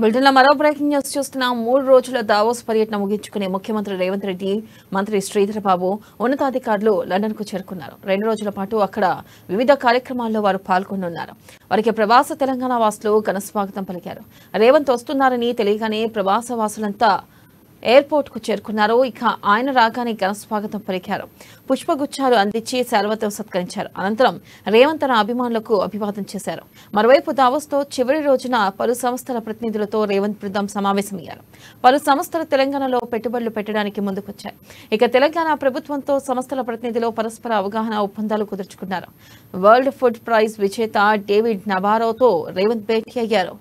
బులెటిన్లో మరో breaking news చూస్తున్నాం. 3 రోజుల దావోస్ పర్యటన ముగించుకునే ముఖ్యమంత్రి రేవంత్ రెడ్డి, మంత్రి శ్రీధర్ బాబు ఉన్నతాధికారులు లండన్కు చేరుకున్నారు. 2 రోజుల పాటు అక్కడ వివిధ కార్యక్రమాల్లో వారు పాల్గొనున్నారు. వారికి ప్రవాస తెలంగాణ వాసులు ఘన స్వాగతం పలికారు. రేవంత్ వస్తున్నారని తెలియగానే ప్రవాస వాసులంతా ఎయిర్పోర్ట్ కు చేరుకున్నారు. ఇక ఆయన రాగానే ఘన స్వాగతం పలికారు. పుష్పగుచ్చాలు అందించి శాల్వతో సత్కరించారు. అనంతరం రేవంత్ తన అభిమానులకు అభివాదం చేశారు. మరోవైపు దావోస్లో చివరి రోజున పలు సంస్థల ప్రతినిధులతో రేవంత్ బృందం సమావేశమయ్యారు. పలు సంస్థలు తెలంగాణలో పెట్టుబడులు పెట్టడానికి ముందుకొచ్చాయి. ఇక తెలంగాణ ప్రభుత్వంతో సంస్థల ప్రతినిధులు పరస్పర అవగాహన ఒప్పందాలు కుదుర్చుకున్నారు. వరల్డ్ ఫుడ్ ప్రైజ్ విజేత డేవిడ్ నబారోతో రేవంత్ భేటీ అయ్యారు.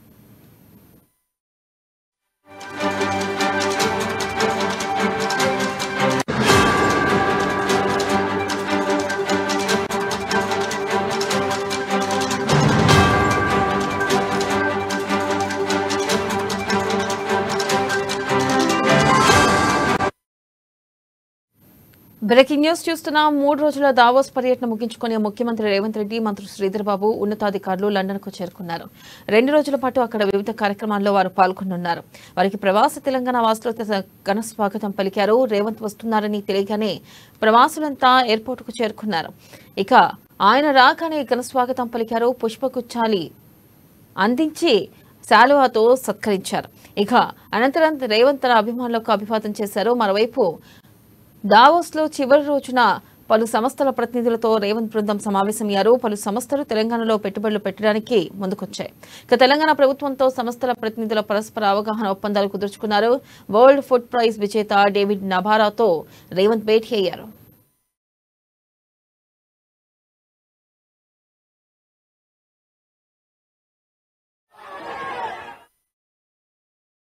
బ్రేకింగ్ న్యూస్ చూస్తున్నాం. 3 రోజుల దావోస్ పర్యటన ముగించుకునే ముఖ్యమంత్రి రేవంత్ రెడ్డి, మంత్రి శ్రీధర్ బాబు ఉన్నతాధికారులు లండన్ కు చేరుకున్నారు. 2 రోజుల పాటు అక్కడ వివిధ కార్యక్రమాల్లో వారు పాల్గొనున్నారు. వారికి ప్రవాస తెలంగాణ వాసులు ఘన స్వాగతం పలికారు. రేవంత్ వస్తున్నారని తెలియగానే ప్రవాసులంతా ఎయిర్పోర్ట్ కు చేరుకున్నారు. ఇక ఆయన రాగానే ఘన స్వాగతం పలికారు. పుష్పగుచ్చాలి అందించి శాలువాతో సత్కరించారు. ఇక అనంతరం రేవంత్ తన అభిమానులకు అభివాదం చేశారు. మరోవైపు దావోస్లో చివరి రోజున పలు సంస్థల ప్రతినిధులతో రేవంత్ బృందం సమావేశమయ్యారు. పలు సంస్థలు తెలంగాణలో పెట్టుబడులు పెట్టడానికి ముందుకొచ్చాయి. ఇక తెలంగాణ ప్రభుత్వంతో సంస్థల ప్రతినిధుల పరస్పర అవగాహన ఒప్పందాలు కుదుర్చుకున్నారు. వరల్డ్ ఫుడ్ ప్రైజ్ విజేత డేవిడ్ నబారోతో రేవంత్ భేటీ అయ్యారు.